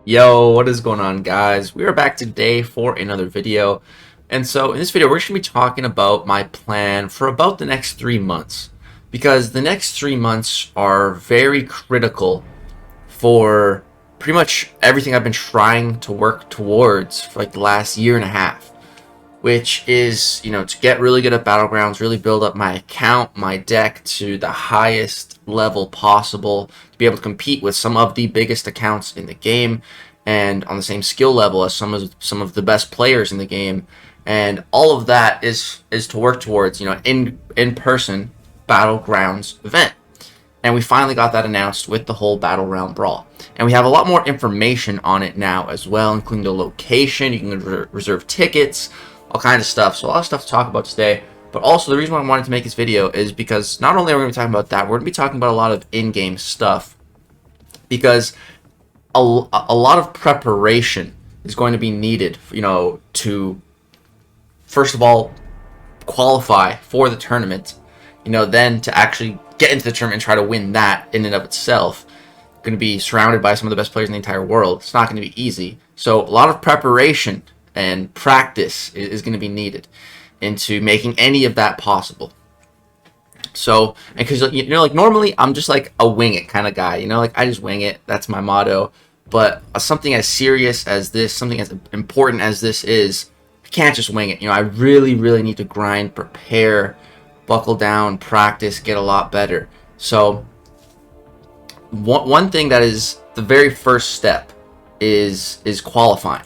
Yo, what is going on, guys? We are back today for another video. And so in this video, we're just going to be talking about my plan for about the next 3 months. Because the next 3 months are very critical for pretty much everything I've been trying to work towards for like the last year and a half. Which is, to get really good at Battlegrounds, really build up my account, my deck to the highest level possible, to be able to compete with some of the biggest accounts in the game, and on the same skill level as some of the best players in the game, and all of that is to work towards, in-person Battlegrounds event. And we finally got that announced with the whole BattleRealm Brawl. And we have a lot more information on it now as well, including the location. You can reserve tickets, all kinds of stuff. So a lot of stuff to talk about today. But also the reason why I wanted to make this video is because not only are we going to be talking about that, we're going to be talking about a lot of in-game stuff. Because a lot of preparation is going to be needed, to first of all qualify for the tournament. Then to actually get into the tournament and try to win that in and of itself. Going to be surrounded by some of the best players in the entire world. It's not going to be easy. So a lot of preparation and practice is going to be needed into making any of that possible. So, and because normally I'm just like a wing it kind of guy, I just wing it. That's my motto. But something as serious as this, something as important as this is, I can't just wing it. I really need to grind, prepare, buckle down, practice, get a lot better. So one thing that is the very first step is qualifying.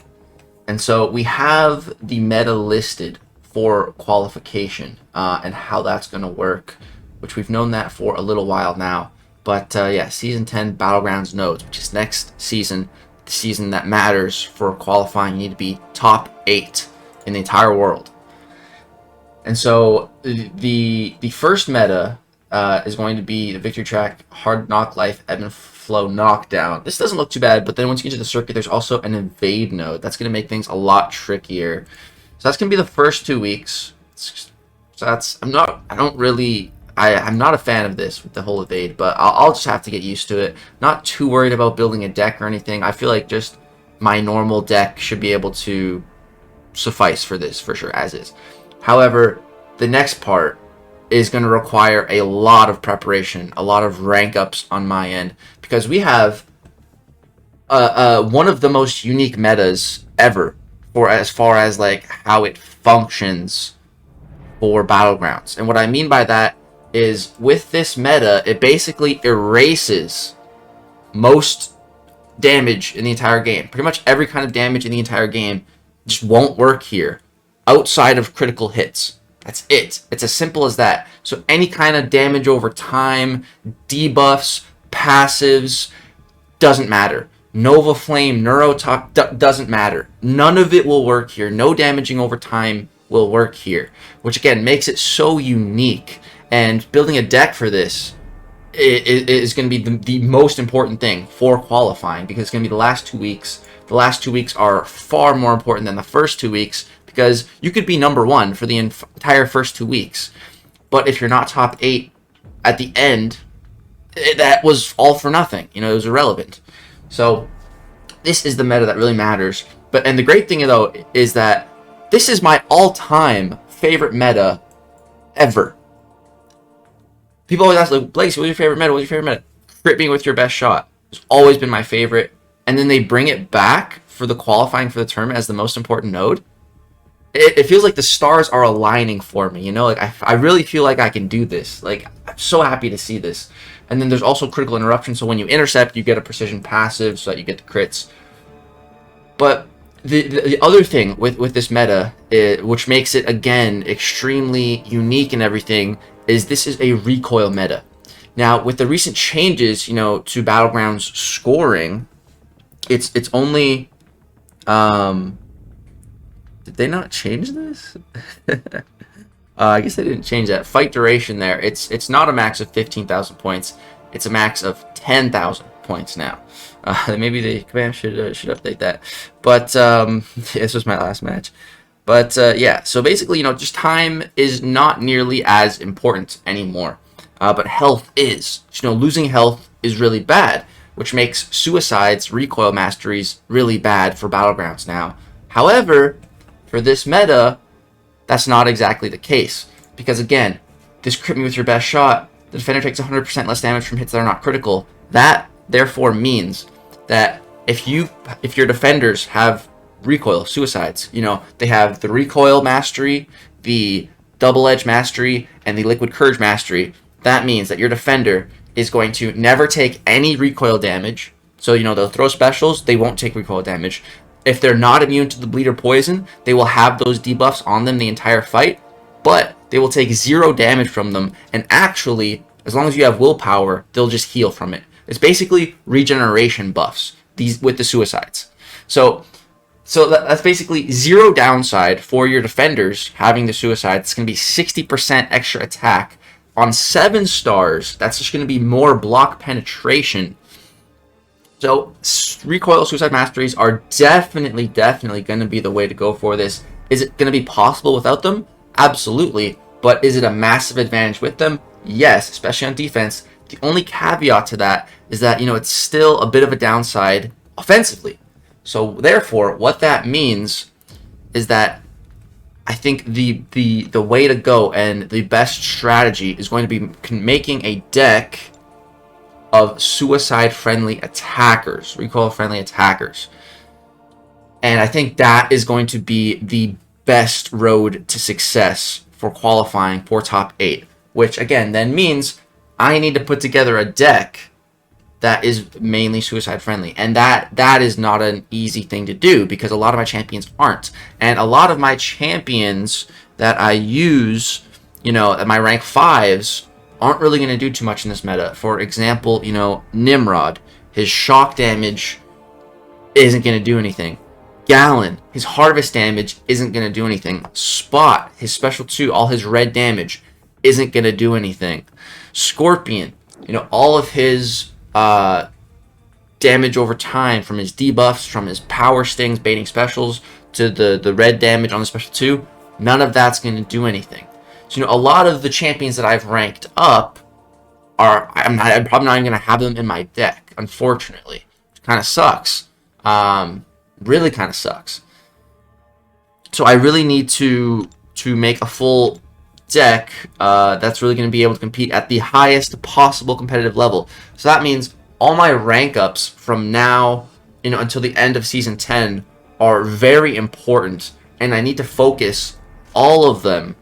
And so we have the meta listed for qualification and how that's going to work, which we've known that for a little while now. But yeah, Season 10 Battlegrounds Nodes, which is next season, the season that matters for qualifying. You need to be top 8 in the entire world. And so the first meta is going to be the Victory Track, Hard Knock Life, Ebb and Flow Knockdown. This doesn't look too bad, but then once you get to the circuit, there's also an Invade node. That's going to make things a lot trickier. So that's going to be the first 2 weeks. So that's, I'm not a fan of this with the whole Evade, but I'll just have to get used to it. Not too worried about building a deck or anything. I feel like just my normal deck should be able to suffice for this, for sure, as is. However, the next part is going to require a lot of preparation, a lot of rank ups on my end, because we have one of the most unique metas ever for as far as like how it functions for Battlegrounds. And what I mean by that is with this meta, it basically erases most damage in the entire game. Pretty much every kind of damage in the entire game just won't work here outside of critical hits. That's it. It's as simple as that. So any kind of damage over time, debuffs, passives, doesn't matter. Nova Flame, Neurotox, doesn't matter. None of it will work here. No damaging over time will work here. Which again makes it so unique. And building a deck for this is going to be the most important thing for qualifying, because it's going to be the last 2 weeks. The last 2 weeks are far more important than the first 2 weeks, because you could be number 1 for the entire first 2 weeks, but if you're not top 8 at the end, that was all for nothing. It was irrelevant. So this is the meta that really matters. And the great thing though is that this is my all-time favorite meta ever. People always ask, like, Blaze, what's your favorite meta? What's your favorite meta? Crit being with your best shot. It's always been my favorite. And then they bring it back for the qualifying for the tournament as the most important node. It feels like the stars are aligning for me, I really feel like I can do this. Like, I'm so happy to see this. And then there's also critical interruption, so when you intercept, you get a precision passive so that you get the crits. But the other thing with this meta, which makes it, again, extremely unique and everything, is this is a recoil meta. Now, with the recent changes, to Battlegrounds scoring, it's only... Did they not change this? I guess they didn't change that. Fight duration there. It's not a max of 15,000 points. It's a max of 10,000 points now. Maybe the command should update that. But this was my last match. But yeah, so basically, just time is not nearly as important anymore. But health is. Losing health is really bad. which makes Suicide's recoil masteries really bad for Battlegrounds now. However, for this meta, that's not exactly the case. Because again, this crit me with your best shot, the defender takes 100% less damage from hits that are not critical. That, therefore, means that if your defenders have recoil, Suicides, you know, they have the recoil mastery, the double edge mastery, and the liquid courage mastery, that means that your defender is going to never take any recoil damage. So, you know, they'll throw specials, they won't take recoil damage. If they're not immune to the bleed or poison, they will have those debuffs on them the entire fight, but they will take 0 damage from them, and actually, as long as you have willpower, they'll just heal from it. It's basically regeneration buffs these with the Suicides. So that's basically 0 downside for your defenders having the Suicide. It's going to be 60% extra attack. On 7 stars, that's just going to be more block penetration. So recoil Suicide masteries are definitely going to be the way to go for this. Is it going to be possible without them? Absolutely. But is it a massive advantage with them? Yes, especially on defense. The only caveat to that is that, you know, it's still a bit of a downside offensively. So therefore, what that means is that I think the way to go and the best strategy is going to be making a deck of Suicide-friendly attackers, recoil-friendly attackers. And I think that is going to be the best road to success for qualifying for top 8. Which, again, then means I need to put together a deck that is mainly Suicide-friendly. And that is not an easy thing to do, because a lot of my champions aren't. And a lot of my champions that I use, you know, at my rank 5s, aren't really going to do too much in this meta. For example, you know, Nimrod, his shock damage isn't going to do anything. Gallon, his harvest damage isn't going to do anything. Spot, his special 2, all his red damage isn't going to do anything. Scorpion, you know, all of his damage over time, from his debuffs, from his power stings, baiting specials, to the red damage on the special 2, none of that's going to do anything. So, you know, a lot of the champions that I've ranked up I'm probably not even going to have them in my deck, unfortunately. It kind of sucks. Really kind of sucks. So I really need to make a full deck that's really going to be able to compete at the highest possible competitive level. So that means all my rank ups from now, you know, until the end of season 10 are very important, and I need to focus all of them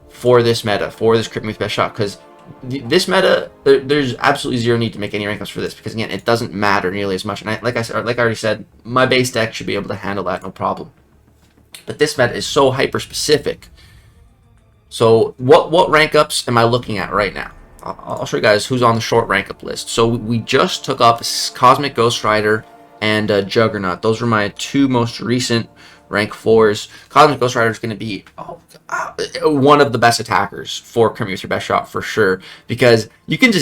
for this meta, for this crit me with best shot, because this meta, there's absolutely zero need to make any rank ups for this, because again, it doesn't matter nearly as much. And like I already said, my base deck should be able to handle that, no problem. But this meta is so hyper specific. So what rank ups am I looking at right now? I'll show you guys who's on the short rank up list. So we just took up Cosmic Ghost Rider and Juggernaut. Those were my 2 most recent rank 4s. Cosmic Ghost Rider is going to be one of the best attackers for crit me with your best shot for sure, because you don't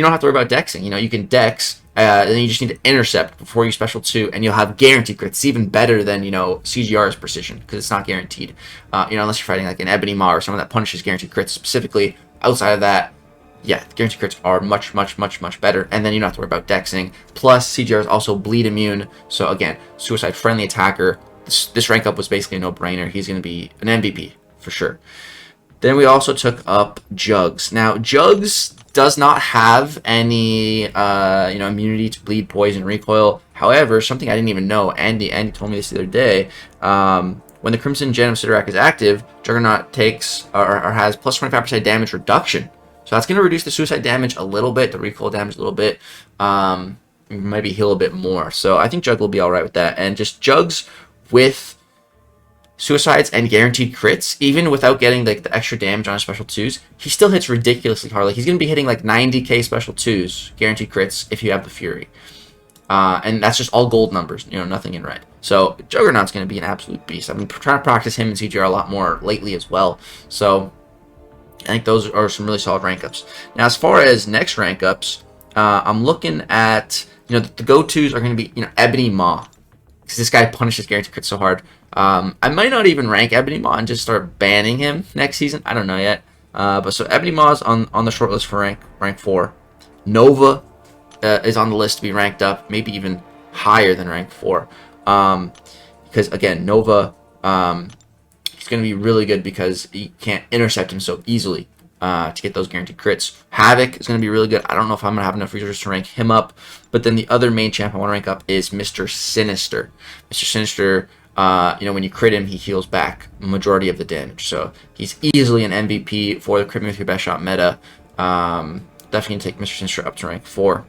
have to worry about dexing. You know, you can dex, and then you just need to intercept before you special 2, and you'll have guaranteed crits. It's even better than, you know, CGR's precision, because it's not guaranteed. You know, unless you're fighting like an Ebony Maw or someone that punishes guaranteed crits specifically. Outside of that, yeah, guaranteed crits are much better, and then you don't have to worry about dexing. Plus, CGR is also bleed immune, so again, Suicide friendly attacker. This rank up was basically a no-brainer. He's going to be an MVP for sure. Then we also took up Jugs. Now, Jugs does not have any immunity to bleed, poison, recoil. However, something I didn't even know, Andy told me this the other day. When the Crimson Gem of Sidorak is active, Juggernaut takes or has plus 25% damage reduction. So that's going to reduce the Suicide damage a little bit, the recoil damage a little bit, maybe heal a bit more. So I think Jug will be all right with that. And just Jugs with Suicides and guaranteed crits, even without getting like the extra damage on his special 2s, he still hits ridiculously hard. Like, he's going to be hitting like 90k special 2s, guaranteed crits, if you have the Fury. And that's just all gold numbers, you know, nothing in red. So Juggernaut's going to be an absolute beast. I've been trying to practice him in CGR a lot more lately as well. So I think those are some really solid rank ups. Now, as far as next rank ups, I'm looking at, you know, the go-tos are going to be, you know, Ebony Maw, because this guy punishes guaranteed crits so hard. I might not even rank Ebony Maw and just start banning him next season. I don't know yet. But so Ebony Maw's on the short list for rank 4. Nova, is on the list to be ranked up, maybe even higher than rank 4. Because again, Nova, he's going to be really good because you can't intercept him so easily to get those guaranteed crits. Havoc is going to be really good. I don't know if I'm going to have enough resources to rank him up. But then the other main champ I want to rank up is Mr. Sinister. Mr. Sinister, you know, when you crit him, he heals back majority of the damage. So he's easily an MVP for the crit me with your best shot meta. Definitely take Mr. Sinister up to rank 4.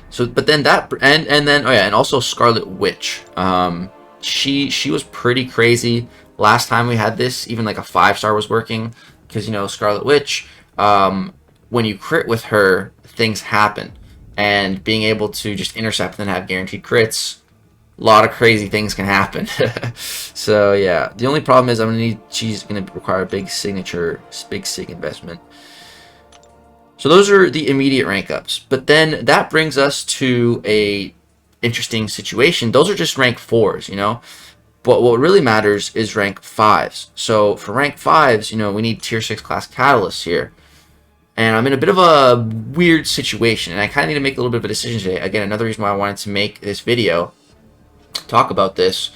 So, but then that, and then, oh yeah, and also Scarlet Witch. She was pretty crazy last time we had this. Even like a 5-star was working, because, you know, Scarlet Witch, when you crit with her, things happen. And being able to just intercept and have guaranteed crits, a lot of crazy things can happen. So yeah, the only problem is she's gonna require a big signature, big sig investment. So those are the immediate rank ups. But then that brings us to a interesting situation. Those are just rank 4s, you know. But what really matters is rank 5s. So for rank 5s, you know, we need tier 6 class catalysts here. And I'm in a bit of a weird situation, and I kind of need to make a little bit of a decision today. Again, another reason why I wanted to make this video, talk about this.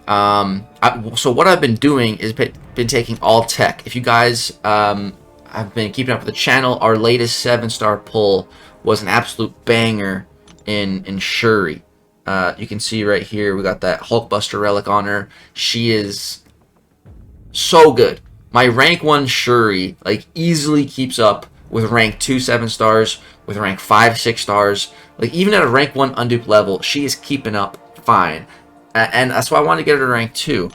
So what I've been doing is been taking all tech. If you guys have been keeping up with the channel, our latest 7-star pull was an absolute banger in Shuri. You can see right here, we got that Hulkbuster relic on her. She is so good. My rank 1 Shuri, like, easily keeps up with rank 2 7-stars, with rank 5 6-stars. Like, even at a rank 1 unduped level, she is keeping up fine. And that's why I wanted to get her to rank 2.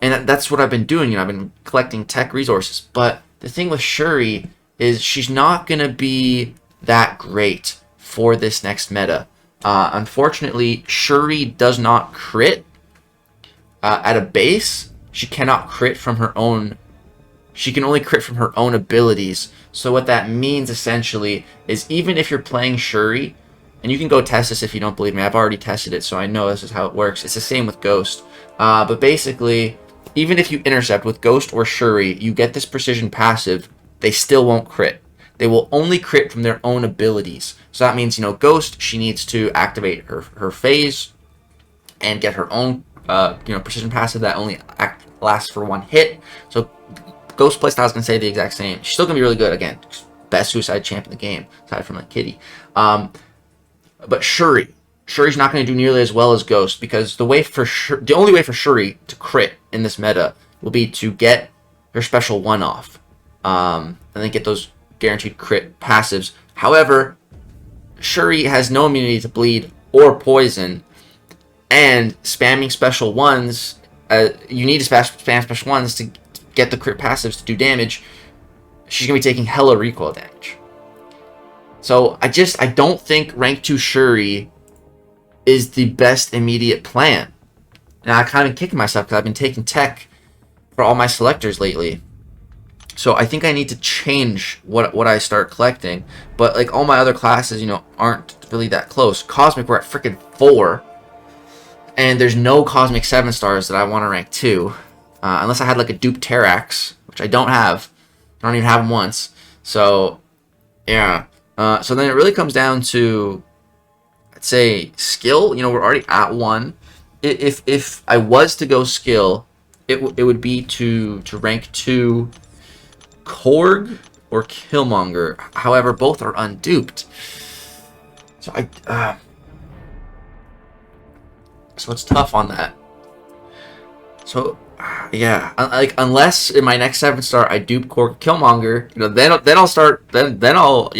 And that's what I've been doing. You know, I've been collecting tech resources. But the thing with Shuri is she's not going to be that great for this next meta. Unfortunately, Shuri does not crit at a base. She cannot crit from her own. She can only crit from her own abilities. So what that means essentially is, even if you're playing Shuri, and you can go test this if you don't believe me, I've already tested it, so I know this is how it works. It's the same with Ghost. But basically, even if you intercept with Ghost or Shuri, you get this precision passive, they still won't crit. They will only crit from their own abilities. So that means, you know, Ghost, she needs to activate her phase and get her own, you know, precision passive that only lasts for 1 hit. So Ghost playstyle is going to stay the exact same. She's still going to be really good. Again, best suicide champ in the game, aside from like Kitty. But Shuri's not going to do nearly as well as Ghost, because the only way for Shuri to crit in this meta will be to get her special 1 off, and then get those guaranteed crit passives. However, Shuri has no immunity to bleed or poison, and spamming special 1s, you need to spam special 1s to get the crit passives to do damage. She's going to be taking hella recoil damage. So I don't think rank 2 Shuri is the best immediate plan. And I kind of kicking myself because I've been taking tech for all my selectors lately. So I think I need to change what I start collecting. But like all my other classes, you know, aren't really that close. Cosmic, we're at freaking 4. And there's no Cosmic 7-stars that I want to rank 2. Unless I had like a dupe Terrax, which I don't have. I don't even have them once. So, yeah. So then it really comes down to, I'd say, skill. You know, we're already at 1. If I was to go skill, it would be to rank 2 Korg or Killmonger. However, both are unduped. So so it's tough on that. So yeah, like, unless in my next 7-star I dupe Korg Killmonger, you know, then I'll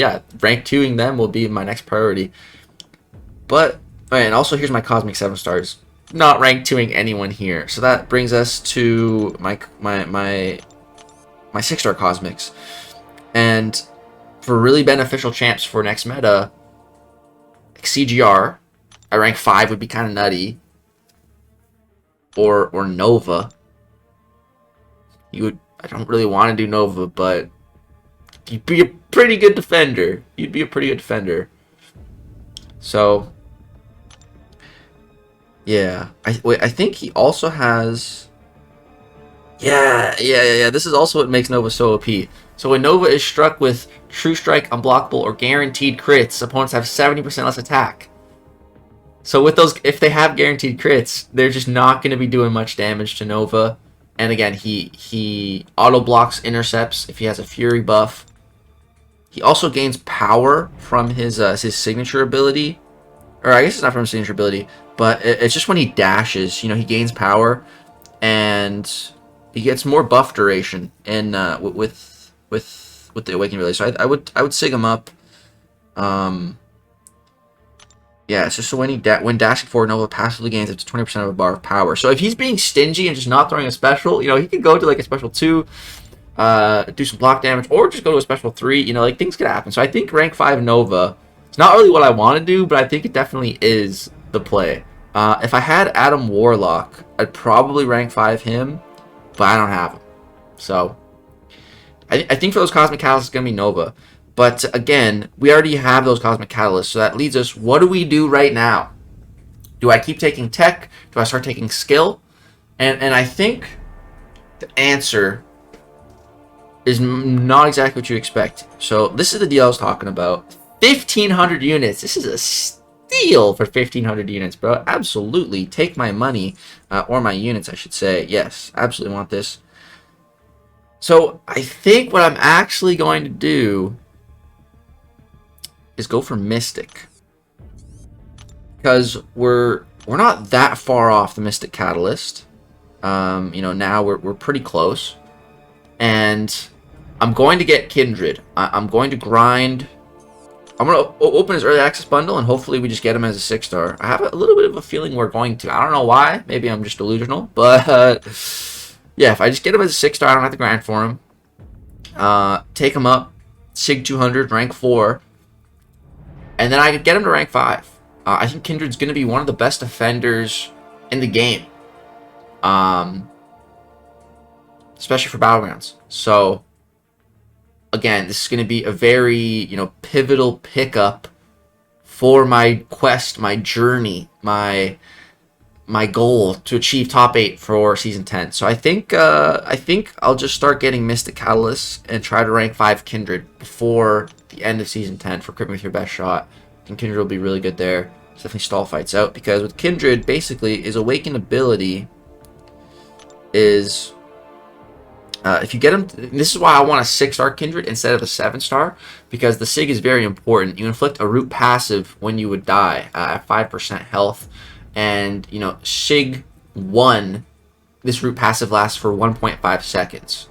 rank 2ing them will be my next priority. But and also here's my Cosmic 7-stars. Not rank 2ing anyone here. So that brings us to my 6-star Cosmics. And for really beneficial champs for next meta, like CGR, I rank 5 would be kind of nutty. Or Nova. I don't really want to do Nova, but you'd be a pretty good defender. So yeah, I think he also has Yeah. This is also what makes Nova so OP. So when Nova is struck with True Strike, Unblockable, or Guaranteed crits, opponents have 70% less attack. So with those, if they have guaranteed crits, they're just not going to be doing much damage to Nova. And again, he auto blocks intercepts if he has a Fury buff. He also gains power from his signature ability, or I guess it's not from his signature ability, but it's just when he dashes. You know, he gains power, and he gets more buff duration in with the Awakening ability. So I would sig him up. Yeah, it's just so when when dashing forward, Nova passively gains up to 20% of a bar of power. So if he's being stingy and just not throwing a special, you know, he could go to like a special 2, do some block damage, or just go to a special 3. You know, like things could happen. So I think rank 5 Nova, it's not really what I want to do, but I think it definitely is the play. If I had Adam Warlock, I'd probably rank 5 him, but I don't have him. So I think for those Cosmic Catalysts, it's going to be Nova. But again, we already have those Cosmic Catalysts, so that leads us, what do we do right now? Do I keep taking tech? Do I start taking skill? And I think the answer is not exactly what you expect. So this is the deal I was talking about. 1,500 units. This is a steal for 1,500 units, bro. Absolutely. Take my money, or my units, I should say. Yes, absolutely want this. So I think what I'm actually going to do is go for Mystic, because we're not that far off the Mystic Catalyst. You know, now we're pretty close, and I'm going to get Kindred. I'm going to grind. I'm going to open his early access bundle, and hopefully we just get him as a 6-star. I have a little bit of a feeling we're going to. I don't know why. Maybe I'm just delusional, but yeah, if I just get him as a 6-star, I don't have to grind for him. Take him up, Sig 200, rank 4. And then I could get him to rank 5. I think Kindred's going to be one of the best defenders in the game. Especially for Battlegrounds. So, again, this is going to be a very, you know, pivotal pickup for my quest, my journey, my goal to achieve top 8 for Season 10. So I think I'll just start getting Mystic Catalysts and try to rank 5 Kindred before the end of Season 10 for Crit Me With Your Best Shot. I think Kindred will be really good there. Definitely stall fights out, because with Kindred, basically, his Awakened ability is... if you get him... This is why I want a 6-star Kindred instead of a 7-star, because the Sig is very important. You inflict a root passive when you would die at 5% health. And, you know, Sig 1, this root passive lasts for 1.5 seconds.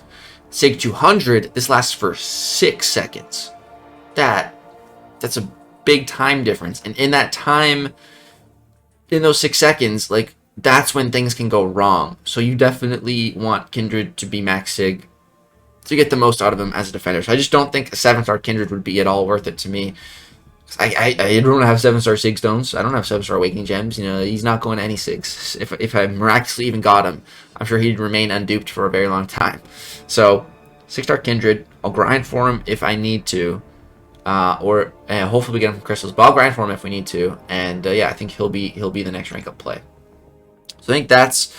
Sig 200, this lasts for 6 seconds. That's a big time difference. And in that time, in those 6 seconds, like, that's when things can go wrong. So you definitely want Kindred to be max Sig to get the most out of him as a defender. So I just don't think a 7-star Kindred would be at all worth it to me. I don't have 7-star Sig Stones. I don't have 7-star Awakening Gems. You know, he's not going to any Sigs. If I miraculously even got him, I'm sure he'd remain unduped for a very long time. So, 6-star Kindred. I'll grind for him if I need to. Or hopefully we get him from Crystals. But I'll grind for him if we need to. And yeah, I think he'll be the next rank up play. So I think that's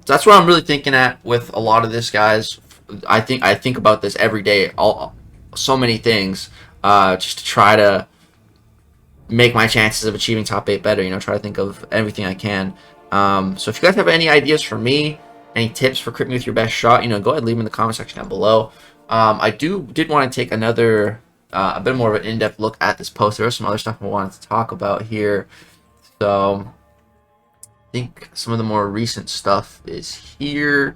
what I'm really thinking at with a lot of this, guys. I think about this every day. So many things. Just to try to make my chances of achieving top 8 better, you know, try to think of everything I can. So if you guys have any ideas for me, any tips for Crit Me With Your Best Shot, you know, go ahead and leave them in the comment section down below. I did want to take another, a bit more of an in-depth look at this post. There was some other stuff I wanted to talk about here. So I think some of the more recent stuff is here.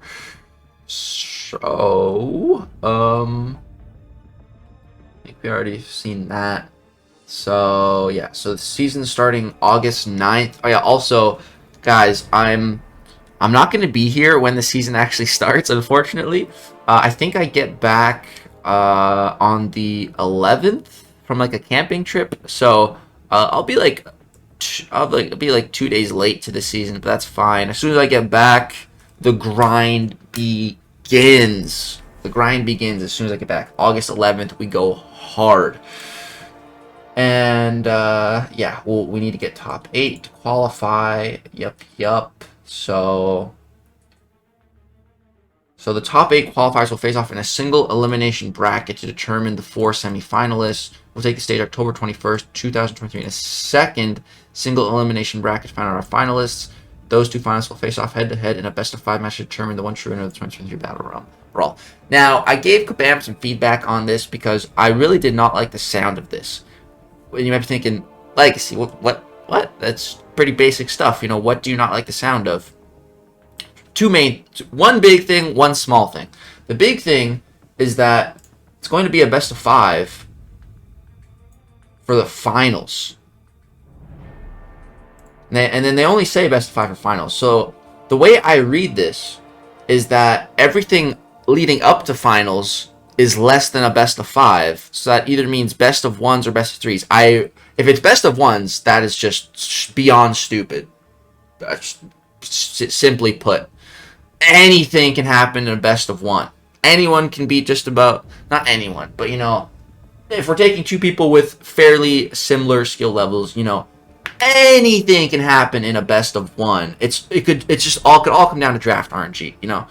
So, I think we already seen that. So yeah, so the season's starting August 9th. Oh yeah, also, guys, I'm not going to be here when the season actually starts, unfortunately. I think I get back on the 11th from like a camping trip. So I'll be like 2 days late to the season, but that's fine. As soon as I get back, the grind begins. The grind begins as soon as I get back. August 11th, we go hard. And yeah, we need to get top 8 to qualify. Yup. So So the top 8 qualifiers will face off in a single elimination bracket to determine the 4 semifinalists. We'll take the stage October 21st, 2023 in a second single elimination bracket to find out our finalists. Those 2 finalists will face off head-to-head in a best-of-5 match to determine the one true winner of the 2023 BattleRealm Brawl. Now, I gave Kabam some feedback on this because I really did not like the sound of this. And you might be thinking, Legacy, what? That's pretty basic stuff. You know, what do you not like the sound of? One big thing, one small thing. The big thing is that it's going to be a best of 5 for the finals. And then they only say best of 5 for finals. So the way I read this is that everything leading up to finals is less than a best of 5. So that either means best of 1s or best of 3s. If it's best of 1s, that is just beyond stupid. That's simply put. Anything can happen in a best of 1. Anyone can beat just about, not anyone, but you know, if we're taking 2 people with fairly similar skill levels, you know, anything can happen in a best of 1. It could all come down to draft RNG, you know.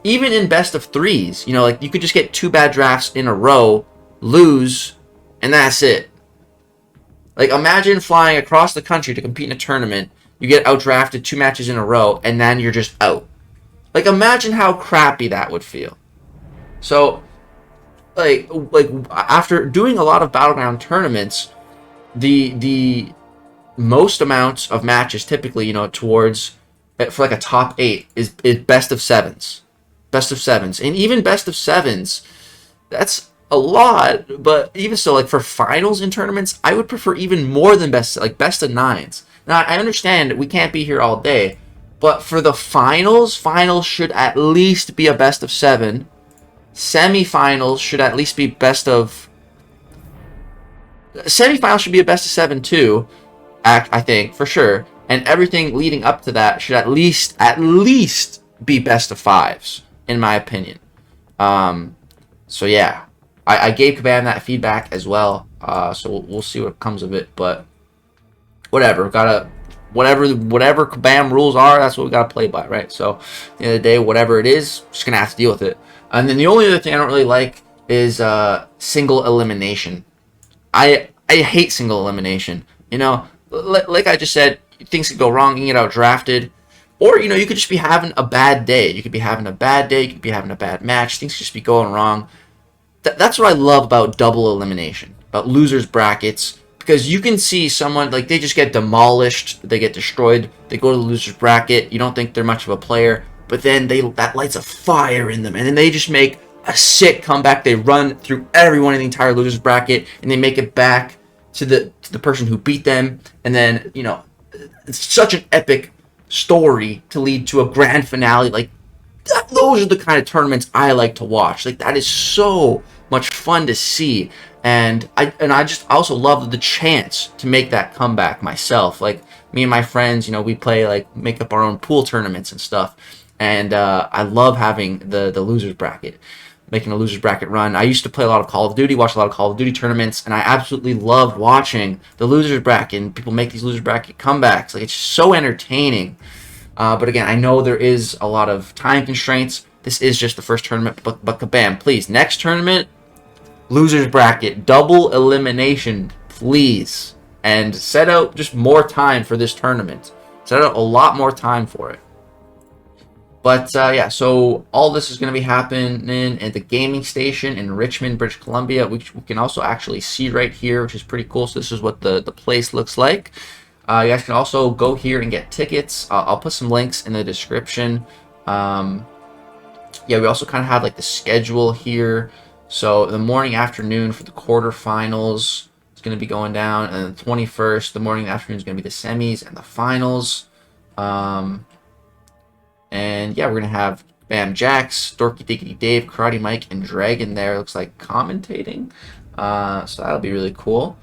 Even in best of 3s, you know, like you could just get 2 bad drafts in a row, lose, and that's it. Like imagine flying across the country to compete in a tournament, you get outdrafted 2 matches in a row, and then you're just out. Like, imagine how crappy that would feel. So, like after doing a lot of Battleground tournaments, the most amounts of matches typically, you know, towards, for like a top 8 is best of 7s. Best of 7s. And even best of 7s, that's a lot, but even so, like for finals in tournaments, I would prefer even more than best of 9s. Now, I understand we can't be here all day, but for the finals should at least be a best of 7. Semifinals should at least be best of... Semifinals should be a best of 7 too, I think, for sure. And everything leading up to that should at least be best of 5s, in my opinion. So yeah, I gave Kabam that feedback as well. So we'll see what comes of it, but whatever. Whatever Kabam rules are, that's what we gotta play by, right? So, at the end of the day, whatever it is, just gonna have to deal with it. And then the only other thing I don't really like is single elimination. I hate single elimination. You know, like I just said, things could go wrong, you can get out drafted, or you know, you could just be having a bad day. You could be having a bad day. You could be having a bad match. Things could just be going wrong. That's what I love about double elimination, about losers brackets. Because you can see someone, like, they just get demolished, they get destroyed, they go to the loser's bracket, you don't think they're much of a player, but then that lights a fire in them, and then they just make a sick comeback. They run through everyone in the entire loser's bracket, and they make it back to the person who beat them, and then, you know, it's such an epic story to lead to a grand finale. Like, those are the kind of tournaments I like to watch. Like, that is so much fun to see. And I also love the chance to make that comeback myself. Like, me and my friends, you know, we play, like, make up our own pool tournaments and stuff. And I love having the losers bracket, making a losers bracket run. I used to play a lot of Call of Duty, watch a lot of Call of Duty tournaments, and I absolutely loved watching the losers bracket and people make these losers bracket comebacks. Like, it's so entertaining. But again, I know there is a lot of time constraints. This is just the first tournament, but Kabam, please, next tournament, losers bracket, double elimination, please. And set out just more time for this tournament. Set out a lot more time for it. But yeah, so all this is going to be happening at the gaming station in Richmond, British Columbia, which we can also actually see right here, which is pretty cool. So this is what the place looks like. You guys can also go here and get tickets. I'll put some links in the description. Yeah, we also kind of have like the schedule here. So the morning, afternoon for the quarterfinals is going to be going down, and the 21st, the morning and afternoon is going to be the semis and the finals. And yeah, we're going to have Bam Jax, Dorky Diggity Dave, Karate Mike, and Dragon there. Looks like commentating. So that'll be really cool.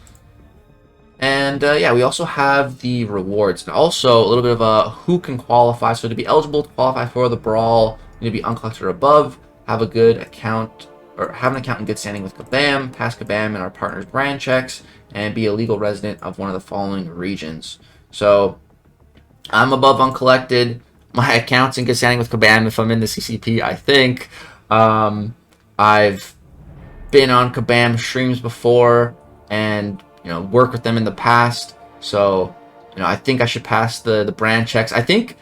And yeah, we also have the rewards, and also a little bit of who can qualify. So to be eligible to qualify for the Brawl, you need to be uncollected or above, have a good account, or have an account in good standing with Kabam, pass Kabam and our partners' brand checks, and be a legal resident of one of the following regions. So I'm above uncollected. I'm my account's in good standing with Kabam if I'm in the CCP, I think. I've been on Kabam streams before and, you know, worked with them in the past. So, you know, I think I should pass the brand checks. I think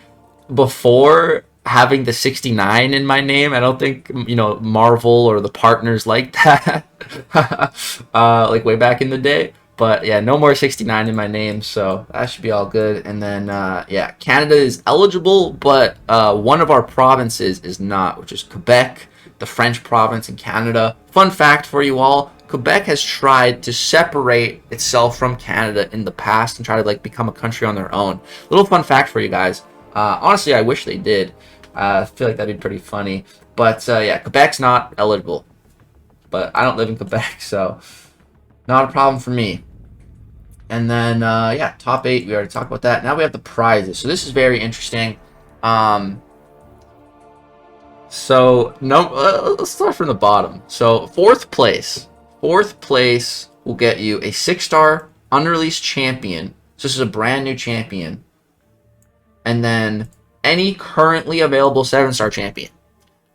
before having the 69 in my name, I don't think, you know, Marvel or the partners like that. Like way back in the day. But yeah, no more 69 in my name, so that should be all good. And then yeah, Canada is eligible, but one of our provinces is not, which is Quebec, the French province in Canada. Fun fact for you all, Quebec has tried to separate itself from Canada in the past and try to like become a country on their own. Little fun fact for you guys. Honestly, I wish they did. I feel like that'd be pretty funny. But yeah, Quebec's not eligible. But I don't live in Quebec, so not a problem for me. And then, yeah, top 8, we already talked about that. Now we have the prizes. So this is very interesting. So, no, let's start from the bottom. So, fourth place will get you a 6-star unreleased champion. So this is a brand new champion. And then any currently available 7-star champion.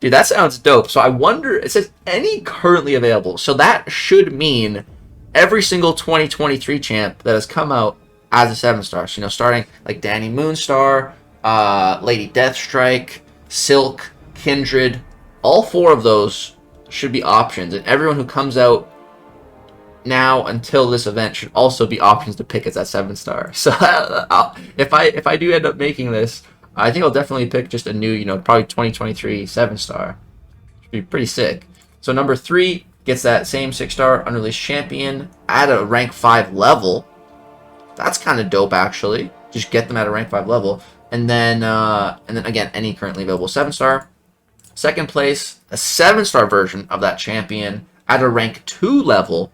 Dude, that sounds dope. So I wonder, it says any currently available. So that should mean every single 2023 champ that has come out as a 7-star. So, you know, starting like Danny Moonstar, Lady Deathstrike, Silk, Kindred, all 4 of those should be options. And everyone who comes out now until this event should also be options to pick as that 7-star. So if I do end up making this, I think I'll definitely pick just a new, you know, probably 2023 7-star. Should be pretty sick. So number 3 gets that same 6-star unreleased champion at a rank 5 level. That's kind of dope, actually. Just get them at a rank 5 level, and then again, any currently available 7-star. Second place, a 7-star version of that champion at a rank 2 level,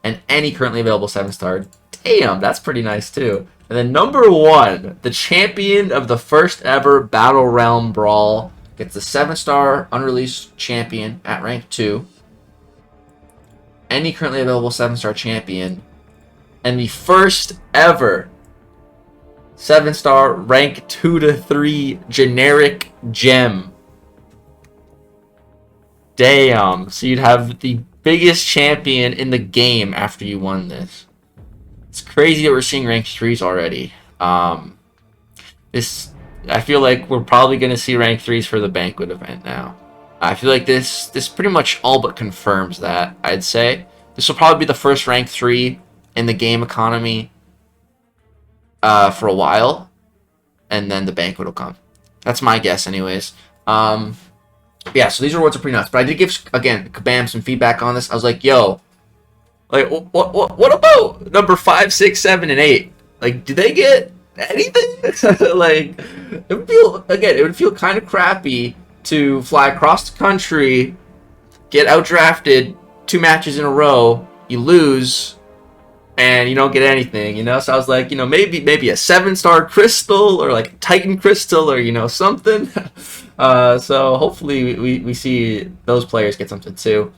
and any currently available 7-star. Damn, that's pretty nice too. And then number 1, the champion of the first ever BattleRealm Brawl gets the 7-star unreleased champion at rank 2. Any currently available 7-star champion. And the first ever 7-star rank 2 to 3 generic gem. Damn. So you'd have the biggest champion in the game after you won this. It's crazy that we're seeing rank 3s already. I feel like we're probably going to see rank 3s for the banquet event now. I feel like this pretty much all but confirms that, I'd say. This will probably be the first rank 3 in the game economy for a while. And then the banquet will come. That's my guess anyways. Yeah, so these rewards are pretty nuts. But I did give, again, Kabam some feedback on this. I was like, yo, like, what about number 5, 6, 7, and 8? Like, do they get anything? Like, it would feel kind of crappy to fly across the country, get outdrafted 2 matches in a row, you lose, and you don't get anything, you know? So I was like, you know, maybe a 7-star crystal, or like a Titan crystal, or, you know, something. So hopefully we see those players get something too.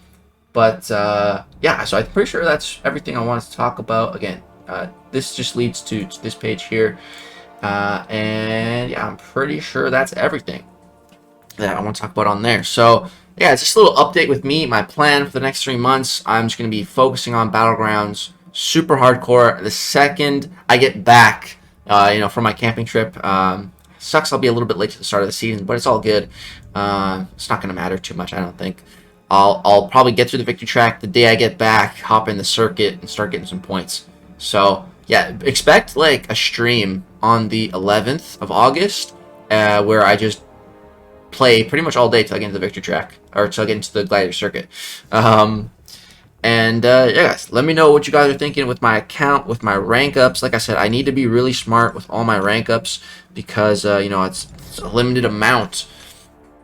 But yeah, so I'm pretty sure that's everything I wanted to talk about. Again, this just leads to this page here. And yeah, I'm pretty sure that's everything that I want to talk about on there. So yeah, it's just a little update with me, my plan for the next 3 months. I'm just going to be focusing on Battlegrounds, super hardcore. The second I get back, you know, from my camping trip, sucks I'll be a little bit late to the start of the season, but it's all good. It's not going to matter too much, I don't think. I'll probably get through the victory track the day I get back, hop in the circuit, and start getting some points. So yeah, expect like a stream on the 11th of August, where I just play pretty much all day till I get into the victory track, or till I get into the gladiator circuit. And yeah, guys, let me know what you guys are thinking with my account, with my rank ups. Like I said, I need to be really smart with all my rank ups, because you know, it's a limited amount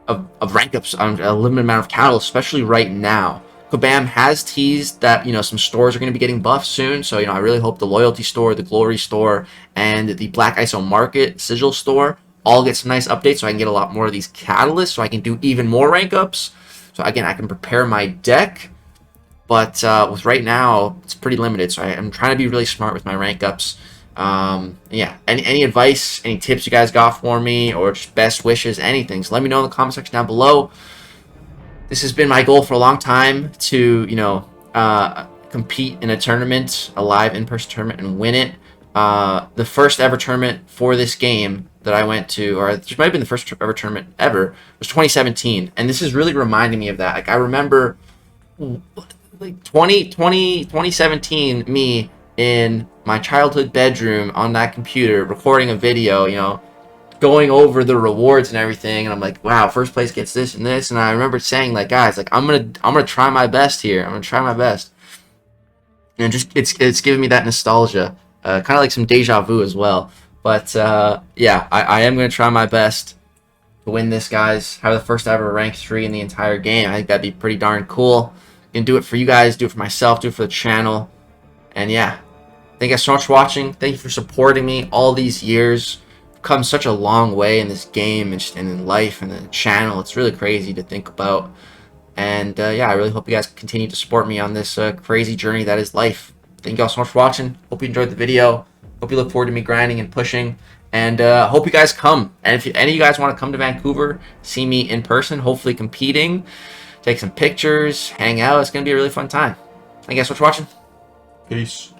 of rank ups, a limited amount of cattle, especially right now. Kabam has teased that, you know, some stores are going to be getting buffed soon, so, you know, I really hope the Loyalty Store, the Glory Store, and the Black ISO Market Sigil Store all get some nice updates, so I can get a lot more of these catalysts, so I can do even more rank ups. So again, I can prepare my deck, but with right now, it's pretty limited, so I'm trying to be really smart with my rank ups. Yeah, any advice, any tips you guys got for me, or just best wishes, anything, so let me know in the comment section down below. This has been my goal for a long time to, compete in a tournament, a live in-person tournament, and win it. The first ever tournament for this game that I went to, or this might have been the first ever tournament ever, was 2017. And this is really reminding me of that. Like, I remember like 2017, me in my childhood bedroom on that computer recording a video, going over the rewards and everything, and I'm like, wow, first place gets this and this. And I remember saying, like, guys, like, I'm gonna try my best here. I'm gonna try my best. And just it's giving me that nostalgia, kind of like some deja vu as well. But yeah, I am gonna try my best to win this, guys. Have the first ever rank 3 in the entire game. I think that'd be pretty darn cool. Gonna do it for you guys, do it for myself, do it for the channel. And yeah, thank you guys so much for watching. Thank you for supporting me all these years. I've come such a long way in this game and in life and the channel. It's really crazy to think about. And yeah, I really hope you guys continue to support me on this crazy journey that is life. Thank you all so much for watching. Hope you enjoyed the video. Hope you look forward to me grinding and pushing. And hope you guys come. And if any of you guys want to come to Vancouver, see me in person, hopefully competing, take some pictures, hang out. It's going to be a really fun time. Thank you guys so much for watching. Peace.